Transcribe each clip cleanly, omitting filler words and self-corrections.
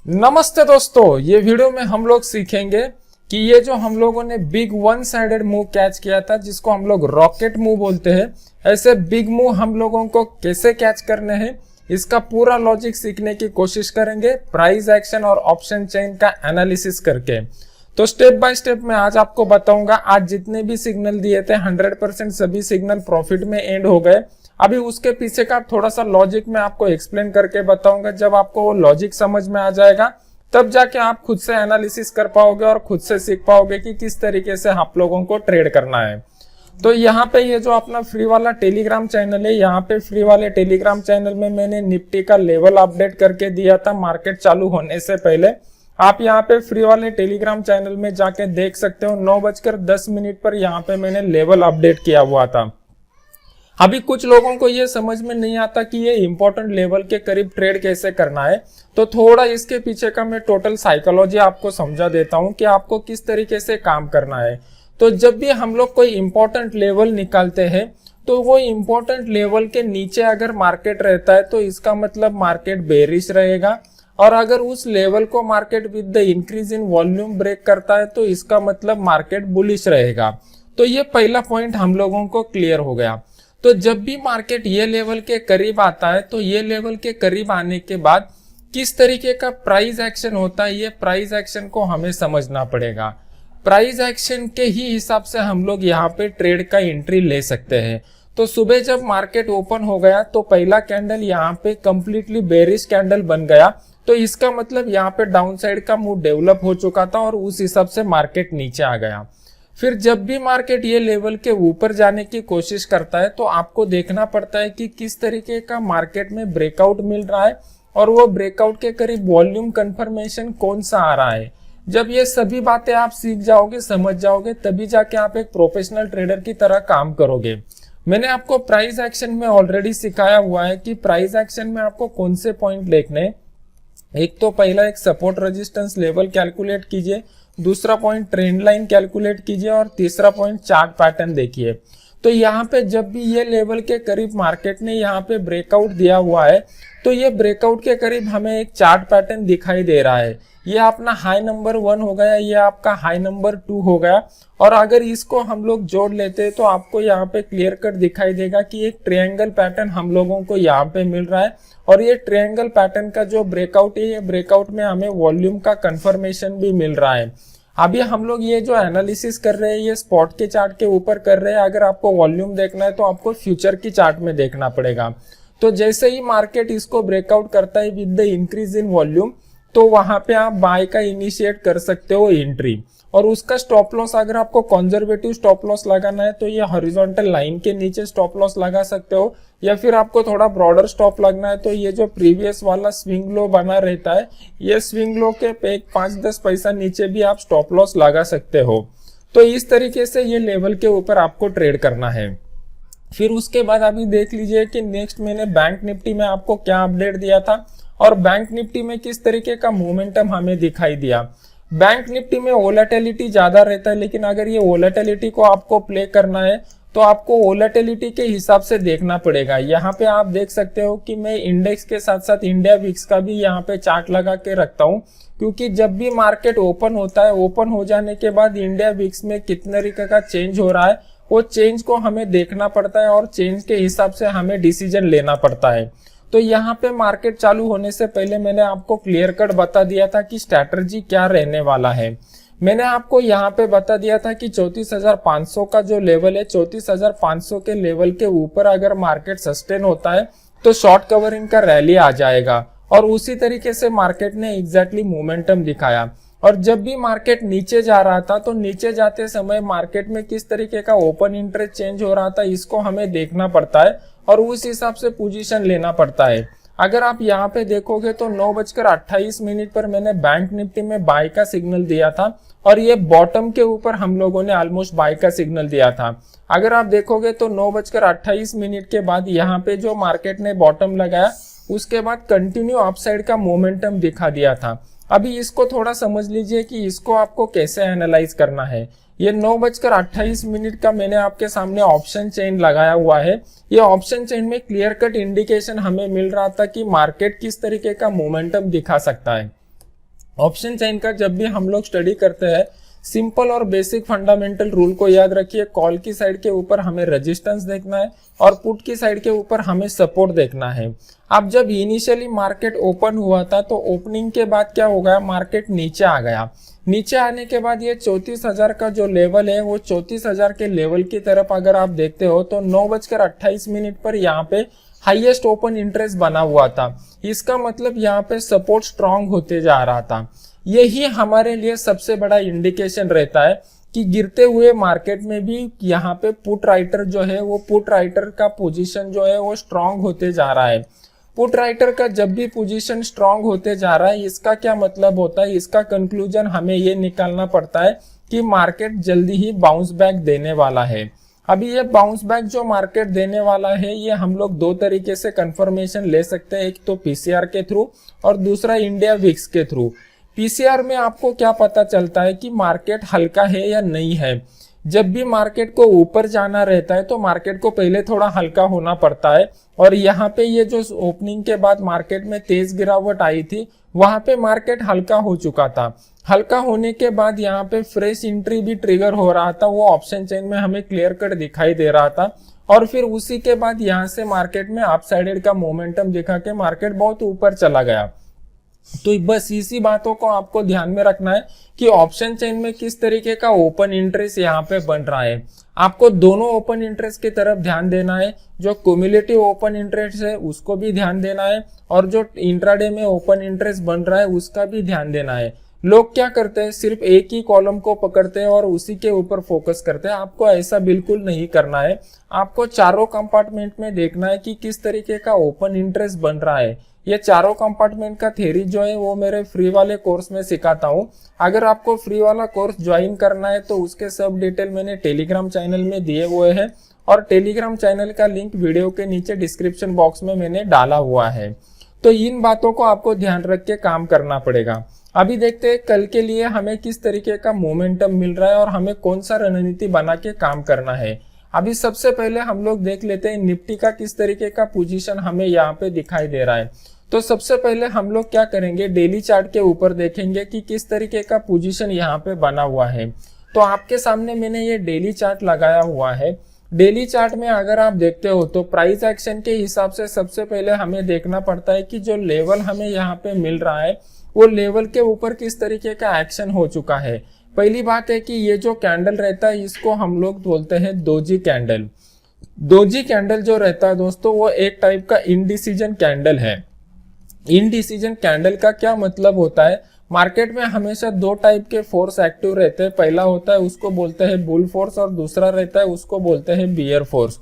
नमस्ते दोस्तों, ये वीडियो में हम लोग सीखेंगे कि ये जो हम लोगों ने big one sided move catch किया था, जिसको हम लोग रॉकेट मूव बोलते हैं, ऐसे बिग मूव हम लोगों को कैसे कैच करने हैं, इसका पूरा लॉजिक सीखने की कोशिश करेंगे प्राइस एक्शन और ऑप्शन चेन का एनालिसिस करके। तो स्टेप बाय स्टेप मैं आज आपको बताऊंगा। आज जितने भी सिग्नल दिए थे 100% सभी सिग्नल प्रॉफिट में एंड हो गए। अभी उसके पीछे का थोड़ा सा लॉजिक मैं आपको एक्सप्लेन करके बताऊंगा। जब आपको वो लॉजिक समझ में आ जाएगा तब जाके आप खुद से एनालिसिस कर पाओगे और खुद से सीख पाओगे कि किस तरीके से आप लोगों को ट्रेड करना है। तो यहाँ पे ये जो अपना फ्री वाला टेलीग्राम चैनल है, यहाँ पे फ्री वाले टेलीग्राम चैनल में मैंने निफ्टी का लेवल अपडेट करके दिया था मार्केट चालू होने से पहले। आप यहाँ पे फ्री वाले टेलीग्राम चैनल में जाके देख सकते हो। 9:10 पर यहाँ पे मैंने लेवल अपडेट किया हुआ था। अभी कुछ लोगों को ये समझ में नहीं आता कि ये इंपॉर्टेंट लेवल के करीब ट्रेड कैसे करना है, तो थोड़ा इसके पीछे का मैं टोटल साइकोलॉजी आपको समझा देता हूँ कि आपको किस तरीके से काम करना है। तो जब भी हम लोग कोई इंपॉर्टेंट लेवल निकालते हैं तो वो इंपॉर्टेंट लेवल के नीचे अगर मार्केट रहता है तो इसका मतलब मार्केट बेरिश रहेगा, और अगर उस लेवल को market with the increase in volume break करता है तो इसका मतलब मार्केट बुलिश रहेगा। तो ये पहला पॉइंट हम लोगों को क्लियर हो गया। तो जब भी मार्केट ये लेवल के करीब आता है तो ये लेवल के करीब आने के बाद किस तरीके का प्राइस एक्शन होता है, ये प्राइस एक्शन को हमें समझना पड़ेगा। प्राइस एक्शन के ही हिसाब से हम लोग यहाँ पे ट्रेड का एंट्री ले सकते हैं। तो सुबह जब मार्केट ओपन हो गया तो पहला कैंडल यहाँ पे कंप्लीटली बेरिश कैंडल बन गया, तो इसका मतलब यहाँ पे डाउनसाइड का मूव डेवलप हो चुका था और उस हिसाब से मार्केट नीचे आ गया। फिर जब भी मार्केट ये लेवल के ऊपर जाने की कोशिश करता है तो आपको देखना पड़ता है कि किस तरीके का मार्केट में ब्रेकआउट मिल रहा है और वो ब्रेकआउट के करीब वॉल्यूम कंफर्मेशन कौन सा आ रहा है। जब ये सभी बातें आप सीख जाओगे, समझ जाओगे, तभी जाके आप एक प्रोफेशनल ट्रेडर की तरह काम करोगे। मैंने आपको प्राइस एक्शन में ऑलरेडी सिखाया हुआ है कि प्राइस एक्शन में आपको कौन से पॉइंट देखने। एक तो पहला एक सपोर्ट रेजिस्टेंस लेवल कैलकुलेट कीजिए, दूसरा पॉइंट ट्रेंड लाइन कैलकुलेट कीजिए और तीसरा पॉइंट चार्ट पैटर्न देखिए। तो यहाँ पे जब भी ये लेवल के करीब मार्केट ने यहाँ पे ब्रेकआउट दिया हुआ है तो ये ब्रेकआउट के करीब हमें एक चार्ट पैटर्न दिखाई दे रहा है। ये अपना हाई नंबर 1 हो गया, ये आपका हाई नंबर 2 हो गया, और अगर इसको हम लोग जोड़ लेते हैं तो आपको यहाँ पे क्लियर कट दिखाई देगा कि एक ट्रायंगल पैटर्न हम लोगों को यहाँ पे मिल रहा है। और ये ट्रायंगल पैटर्न का जो ब्रेकआउट है, ये ब्रेकआउट में हमें वॉल्यूम का कंफर्मेशन भी मिल रहा है। अभी हम लोग ये जो एनालिसिस कर रहे हैं ये स्पॉट के चार्ट के ऊपर कर रहे हैं। अगर आपको वॉल्यूम देखना है तो आपको फ्यूचर की चार्ट में देखना पड़ेगा। तो जैसे ही मार्केट इसको ब्रेकआउट करता है with the increase in volume, तो वहां पे आप बाय का इनिशिएट कर सकते हो एंट्री। और उसका स्टॉप लॉस, अगर आपको कंजर्वेटिव स्टॉप लॉस लगाना है तो ये हॉरिजॉन्टल लाइन के नीचे स्टॉप लॉस लगा सकते हो, या फिर आपको थोड़ा ब्रॉडर स्टॉप लगना है तो ये जो प्रीवियस वाला स्विंग लो बना रहता है, ये स्विंग लो के 5-10 पैसा नीचे भी आप स्टॉप लॉस लगा सकते हो। तो इस तरीके से ये लेवल के ऊपर आपको ट्रेड करना है। फिर उसके बाद अभी देख लीजिए कि नेक्स्ट मैंने बैंक निफ्टी में आपको क्या अपडेट दिया था और बैंक निफ्टी में किस तरीके का मोमेंटम हमें दिखाई दिया। बैंक निफ्टी में वोलेटिलिटी ज्यादा रहता है, लेकिन अगर ये वोलेटिलिटी को आपको प्ले करना है तो आपको वोलेटिलिटी के हिसाब से देखना पड़ेगा। यहाँ पे आप देख सकते हो कि मैं इंडेक्स के साथ साथ इंडिया विक्स का भी यहाँ पे चार्ट लगा के रखता हूँ, क्योंकि जब भी मार्केट ओपन होता है, ओपन हो जाने के बाद इंडिया विक्स में कितने तरीके का चेंज हो रहा है, वो चेंज को हमें देखना पड़ता है और चेंज के हिसाब से हमें डिसीजन लेना पड़ता है। तो यहाँ पे मार्केट चालू होने से पहले मैंने आपको क्लियर कट बता दिया था कि स्ट्रैटेजी क्या रहने वाला है। मैंने आपको यहाँ पे बता दिया था कि 34,500 का जो लेवल है, 34,500 के लेवल के ऊपर अगर मार्केट सस्टेन होता है तो शॉर्ट कवरिंग का रैली आ जाएगा, और उसी तरीके से मार्केट ने एग्जैक्टली मोमेंटम दिखाया। और जब भी मार्केट नीचे जा रहा था तो नीचे जाते समय मार्केट में किस तरीके का ओपन इंटरेस्ट चेंज हो रहा था, इसको हमें देखना पड़ता है और उस हिसाब से पोजीशन लेना पड़ता है। अगर आप यहाँ पे देखोगे तो 9:28 पर मैंने बैंक निफ्टी में बाय का सिग्नल दिया था और ये बॉटम के ऊपर हम लोगों ने ऑलमोस्ट बाय का सिग्नल दिया था। अगर आप देखोगे तो 9:28 के बाद यहाँ पे जो मार्केट ने बॉटम लगाया, उसके बाद कंटिन्यू अपसाइड का मोमेंटम दिखा दिया था। अभी इसको थोड़ा समझ लीजिए कि इसको आपको कैसे एनालाइज करना है। ये 9:28 का मैंने आपके सामने ऑप्शन चेन लगाया हुआ है। ये ऑप्शन चेन में क्लियर कट इंडिकेशन हमें मिल रहा था कि मार्केट किस तरीके का मोमेंटम दिखा सकता है। ऑप्शन चेन का जब भी हम लोग स्टडी करते हैं, सिंपल और बेसिक फंडामेंटल रूल को याद रखिए। कॉल की साइड के ऊपर हमें रेजिस्टेंस देखना है और पुट की साइड के ऊपर हमें सपोर्ट देखना है। अब जब इनिशियली मार्केट ओपन हुआ था तो ओपनिंग के बाद क्या हो गया, मार्केट नीचे आ गया। नीचे आने के बाद ये 34,000 का जो लेवल है वो 34,000 के लेवल की तरफ अगर आप देखते हो तो 9:28 पर यहाँ पे हाईएस्ट ओपन इंटरेस्ट बना हुआ था। इसका मतलब यहाँ पे सपोर्ट स्ट्रांग होते जा रहा था। यही हमारे लिए सबसे बड़ा इंडिकेशन रहता है कि गिरते हुए मार्केट में भी यहाँ पे पुट राइटर जो है वो पुट राइटर का पोजीशन जो है वो स्ट्रांग होते जा रहा है। पुट राइटर का जब भी पोजीशन स्ट्रांग होते जा रहा है, इसका क्या मतलब होता है, इसका कंक्लूजन हमें ये निकालना पड़ता है कि मार्केट जल्दी ही बाउंस बैक देने वाला है। अभी ये बाउंस बैक जो मार्केट देने वाला है ये हम लोग दो तरीके से कंफर्मेशन ले सकते हैं, एक तो पीसीआर के थ्रू और दूसरा इंडिया विक्स के थ्रू। पीसीआर में आपको क्या पता चलता है कि मार्केट हल्का है या नहीं है। जब भी मार्केट को ऊपर जाना रहता है तो मार्केट को पहले थोड़ा हल्का होना पड़ता है, और यहाँ पे ये जो ओपनिंग के बाद मार्केट में तेज गिरावट आई थी वहां पे मार्केट हल्का हो चुका था। हल्का होने के बाद यहाँ पे फ्रेश एंट्री भी ट्रिगर हो रहा था, वो ऑप्शन चेन में हमें क्लियर कट दिखाई दे रहा था। और फिर उसी के बाद यहाँ से मार्केट में अपसाइडेड का मोमेंटम दिखा के मार्केट बहुत ऊपर चला गया। तो बस इसी बातों को आपको ध्यान में रखना है कि ऑप्शन चेन में किस तरीके का ओपन इंटरेस्ट यहाँ पे बन रहा है। आपको दोनों ओपन इंटरेस्ट की तरफ ध्यान देना है, जो क्यूमुलेटिव ओपन इंटरेस्ट है उसको भी ध्यान देना है और जो इंट्राडे में ओपन इंटरेस्ट बन रहा है उसका भी ध्यान देना है। लोग क्या करते हैं, सिर्फ एक ही कॉलम को पकड़ते हैं और उसी के ऊपर फोकस करते हैं। आपको ऐसा बिल्कुल नहीं करना है। आपको चारों कंपार्टमेंट में देखना है कि किस तरीके का ओपन इंटरेस्ट बन रहा है। ये चारों कंपार्टमेंट का थ्योरी जो है वो मेरे फ्री वाले कोर्स में सिखाता हूँ। अगर आपको फ्री वाला कोर्स ज्वाइन करना है तो उसके सब डिटेल मैंने टेलीग्राम चैनल में दिए हुए हैं, और टेलीग्राम चैनल का लिंक वीडियो के नीचे डिस्क्रिप्शन बॉक्स में मैंने डाला हुआ है। तो इन बातों को आपको ध्यान रख के काम करना पड़ेगा। अभी देखते हैं कल के लिए हमें किस तरीके का मोमेंटम मिल रहा है और हमें कौन सा रणनीति बना के काम करना है। अभी सबसे पहले हम लोग देख लेते हैं निफ्टी का किस तरीके का पोजीशन हमें यहाँ पे दिखाई दे रहा है। तो सबसे पहले हम लोग क्या करेंगे, डेली चार्ट के ऊपर देखेंगे कि किस तरीके का पोजीशन यहाँ पे बना हुआ है। तो आपके सामने मैंने ये डेली चार्ट लगाया हुआ है। डेली चार्ट में अगर आप देखते हो तो प्राइस एक्शन के हिसाब से सबसे पहले हमें देखना पड़ता है कि जो लेवल हमें यहाँ पे मिल रहा है वो लेवल के ऊपर किस तरीके का एक्शन हो चुका है। पहली बात है कि ये जो कैंडल रहता है इसको हम लोग बोलते हैं दोजी कैंडल। दोजी कैंडल जो रहता है दोस्तों वो एक टाइप का इनडिसीजन कैंडल है। इनडिसीजन कैंडल का क्या मतलब होता है, मार्केट में हमेशा दो टाइप के फोर्स एक्टिव रहते हैं। पहला होता है उसको बोलते हैं बुल फोर्स और दूसरा रहता है उसको बोलते हैं बियर फोर्स।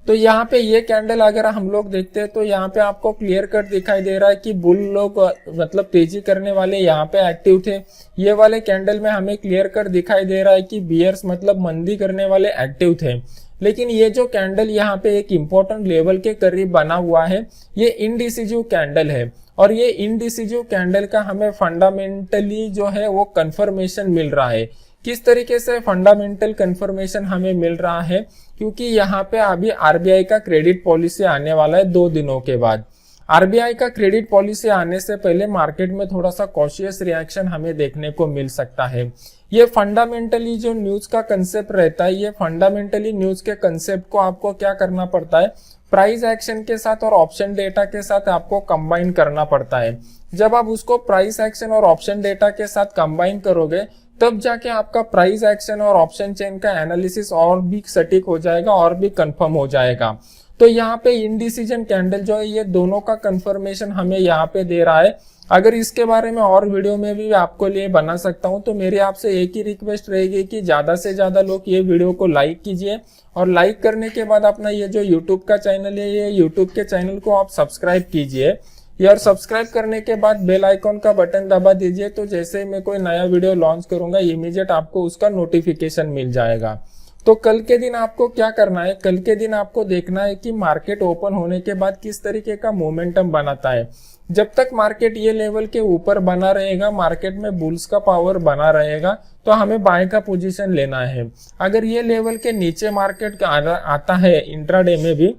तो यहाँ पे ये कैंडल अगर हम लोग देखते हैं तो यहाँ पे आपको क्लियर कट दिखाई दे रहा है कि बुल लोग मतलब तेजी करने वाले यहाँ पे एक्टिव थे। ये वाले कैंडल में हमें क्लियर कट दिखाई दे रहा है कि बियर्स मतलब मंदी करने वाले एक्टिव थे। लेकिन ये जो कैंडल यहाँ पे एक इंपॉर्टेंट लेवल के करीब बना हुआ है ये इनडिसिजिव कैंडल है, और ये इनडिसिजिव कैंडल का हमें फंडामेंटली जो है वो कंफर्मेशन मिल रहा है। किस तरीके से फंडामेंटल कंफर्मेशन हमें मिल रहा है, क्योंकि यहाँ पे अभी आरबीआई का क्रेडिट पॉलिसी आने वाला है 2 दिनों के बाद। आरबीआई का क्रेडिट पॉलिसी आने से पहले मार्केट में थोड़ा सा कॉशियस रिएक्शन हमें देखने को मिल सकता है। ये फंडामेंटली जो न्यूज का कंसेप्ट रहता है, ये फंडामेंटली न्यूज के कंसेप्ट को आपको क्या करना पड़ता है, प्राइस एक्शन के साथ और ऑप्शन डेटा के साथ आपको कंबाइन करना पड़ता है। जब आप उसको प्राइस एक्शन और ऑप्शन डेटा के साथ कंबाइन करोगे तब जाके आपका प्राइस एक्शन और ऑप्शन चेन का एनालिसिस और भी सटीक हो जाएगा और भी कंफर्म हो जाएगा। तो यहाँ पे इनडिसीजन कैंडल जो है ये दोनों का कंफर्मेशन हमें यहाँ पे दे रहा है। अगर इसके बारे में और वीडियो में भी आपको लिए बना सकता हूँ, तो मेरी आपसे एक ही रिक्वेस्ट रहेगी कि ज्यादा से ज्यादा लोग ये वीडियो को लाइक कीजिए, और लाइक करने के बाद अपना ये जो यूट्यूब का चैनल है ये यूट्यूब के चैनल को आप सब्सक्राइब कीजिए। और सब्सक्राइब करने के बाद बेल आइकॉन का बटन दबा दीजिए, तो जैसे मैं कोई नया वीडियो लॉन्च करूंगा इमीडिएट आपको उसका नोटिफिकेशन मिल जाएगा। तो कल के दिन आपको क्या करना है, कल के दिन आपको देखना है कि मार्केट ओपन होने के बाद किस तरीके का मोमेंटम बनाता है। जब तक मार्केट ये लेवल के ऊपर बना रहेगा, मार्केट में बुल्स का पावर बना रहेगा, तो हमें बाय का पोजीशन लेना है। अगर ये लेवल के नीचे मार्केट आता है इंट्राडे में भी,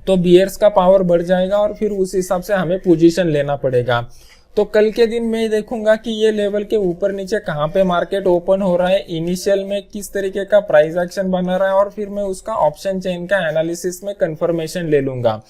तो बियर्स का पावर बढ़ जाएगा और फिर उस हिसाब से हमें पोजीशन लेना पड़ेगा। तो कल के दिन मैं देखूंगा कि ये लेवल के ऊपर नीचे कहाँ पे मार्केट ओपन हो रहा है, इनिशियल में किस तरीके का प्राइस एक्शन बना रहा है, और फिर मैं उसका ऑप्शन चेन का एनालिसिस में कंफर्मेशन ले लूंगा।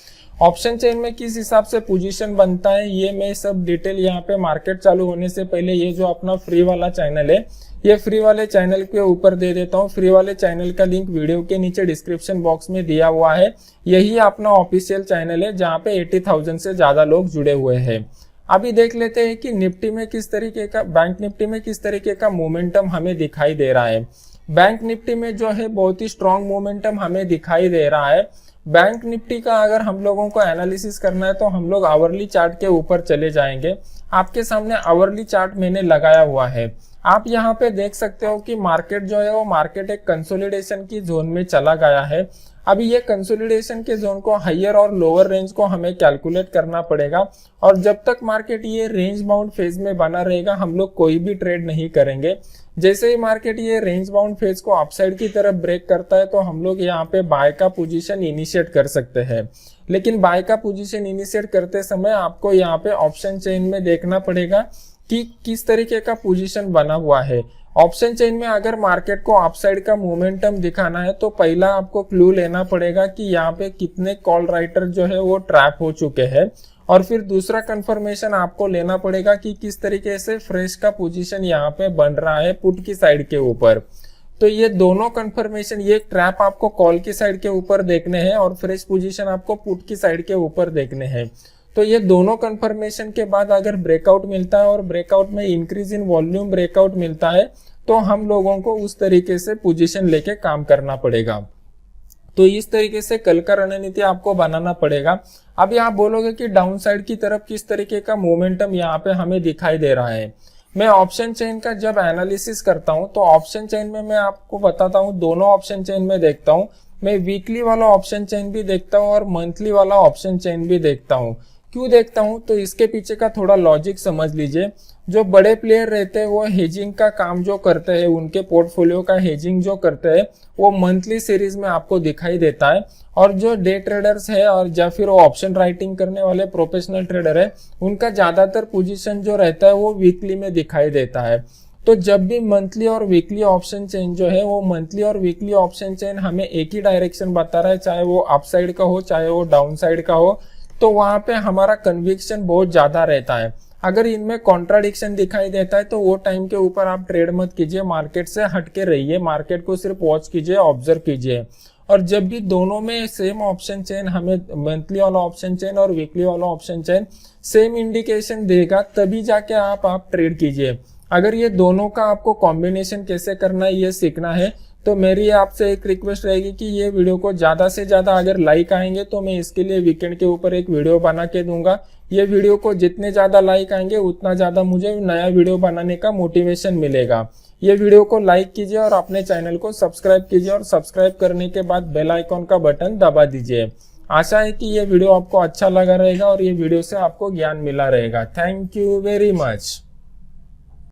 ऑप्शन चेन में किस हिसाब से पोजीशन बनता है ये मैं सब डिटेल यहाँ पे मार्केट चालू होने से पहले ये जो अपना फ्री वाला चैनल है, ये फ्री वाले चैनल के ऊपर दे देता हूँ। फ्री वाले चैनल का लिंक वीडियो के नीचे डिस्क्रिप्शन बॉक्स में दिया हुआ है। यही अपना ऑफिशियल चैनल है जहाँ पे 80,000 से ज्यादा लोग जुड़े हुए हैं। अभी देख लेते हैं कि निफ्टी में किस तरीके का, बैंक निफ्टी में किस तरीके का मोमेंटम हमें दिखाई दे रहा है। बैंक निफ्टी में जो है बहुत ही स्ट्रॉन्ग मोमेंटम हमें दिखाई दे रहा है। बैंक निफ्टी का अगर हम लोगों को एनालिसिस करना है तो हम लोग आवरली चार्ट के ऊपर चले जाएंगे। आपके सामने आवरली चार्ट मैंने लगाया हुआ है। आप यहाँ पे देख सकते हो कि मार्केट जो है वो मार्केट एक कंसोलिडेशन की जोन में चला गया है। अभी ये कंसोलिडेशन के जोन को हायर और लोअर रेंज को हमें कैलकुलेट करना पड़ेगा, और जब तक मार्केट ये रेंज बाउंड फेज में बना रहेगा हम लोग कोई भी ट्रेड नहीं करेंगे। जैसे ही मार्केट ये रेंज बाउंड फेज को अपसाइड की तरफ ब्रेक करता है तो हम लोग यहाँ पे बाय का पोजीशन इनिशिएट कर सकते हैं। लेकिन बाय का पोजीशन इनिशिएट करते समय आपको यहाँ पे ऑप्शन चेन में देखना पड़ेगा कि किस तरीके का पोजीशन बना हुआ है। ऑप्शन चेन में अगर मार्केट को अपसाइड का मोमेंटम दिखाना है तो पहला आपको क्लू लेना पड़ेगा कि यहाँ पे कितने कॉल राइटर जो है वो ट्रैप हो चुके हैं, और फिर दूसरा कंफर्मेशन आपको लेना पड़ेगा कि किस तरीके से फ्रेश का पोजीशन यहाँ पे बन रहा है पुट की साइड के ऊपर। तो ये दोनों कंफर्मेशन, ये ट्रैप आपको कॉल की साइड के ऊपर देखने हैं और फ्रेश पोजीशन आपको पुट की साइड के ऊपर देखने हैं। तो ये दोनों कंफर्मेशन के बाद अगर ब्रेकआउट मिलता है और ब्रेकआउट में इंक्रीज इन वॉल्यूम ब्रेकआउट मिलता है तो हम लोगों को उस तरीके से पोजीशन लेके काम करना पड़ेगा। तो इस तरीके से कल का रणनीति आपको बनाना पड़ेगा। अभी आप बोलोगे कि डाउन साइड की तरफ किस तरीके का मोमेंटम यहाँ पे हमें दिखाई दे रहा है। मैं ऑप्शन चेन का जब एनालिसिस करता हूँ तो ऑप्शन चेन में मैं आपको बताता हूँ, दोनों ऑप्शन चेन में देखता हूँ। मैं वीकली वाला ऑप्शन चेन भी देखता हूँ और मंथली वाला ऑप्शन चेन भी देखता हूँ। क्यों देखता हूँ तो इसके पीछे का थोड़ा लॉजिक समझ लीजिए। जो बड़े प्लेयर रहते हैं वो हेजिंग का काम जो करते हैं, उनके पोर्टफोलियो का हेजिंग जो करते हैं वो मंथली सीरीज में आपको दिखाई देता है, और जो डे ट्रेडर्स है और या फिर वो ऑप्शन राइटिंग करने वाले प्रोफेशनल ट्रेडर है उनका ज्यादातर पोजीशन जो रहता है वो वीकली में दिखाई देता है। तो जब भी मंथली और वीकली ऑप्शन चेन जो है वो मंथली और वीकली ऑप्शन चेन हमें एक ही डायरेक्शन बता रहा है, चाहे वो अप साइड का हो चाहे वो डाउन साइड का हो, तो वहां पे हमारा कन्विक्शन बहुत ज्यादा रहता है। अगर इनमें कॉन्ट्राडिक्शन दिखाई देता है तो वो टाइम के ऊपर आप ट्रेड मत कीजिए, मार्केट से हटके रहिए, मार्केट को सिर्फ वॉच कीजिए, ऑब्जर्व कीजिए। और जब भी दोनों में सेम ऑप्शन चेन, हमें मंथली वाला ऑप्शन चेन और वीकली वाला ऑप्शन चेन सेम इंडिकेशन देगा तभी जाके आप ट्रेड कीजिए। अगर ये दोनों का आपको कॉम्बिनेशन कैसे करना है ये सीखना है तो मेरी आपसे एक रिक्वेस्ट रहेगी कि ये वीडियो को ज्यादा से ज्यादा अगर लाइक आएंगे तो मैं इसके लिए वीकेंड के ऊपर एक वीडियो बना के दूंगा। ये वीडियो को जितने ज्यादा लाइक आएंगे उतना ज्यादा मुझे नया वीडियो बनाने का मोटिवेशन मिलेगा। ये वीडियो को लाइक कीजिए और अपने चैनल को सब्सक्राइब कीजिए, और सब्सक्राइब करने के बाद बेल आइकॉन का बटन दबा दीजिए। आशा है कि ये वीडियो आपको अच्छा लगा रहेगा और ये वीडियो से आपको ज्ञान मिला रहेगा। Thank you very much.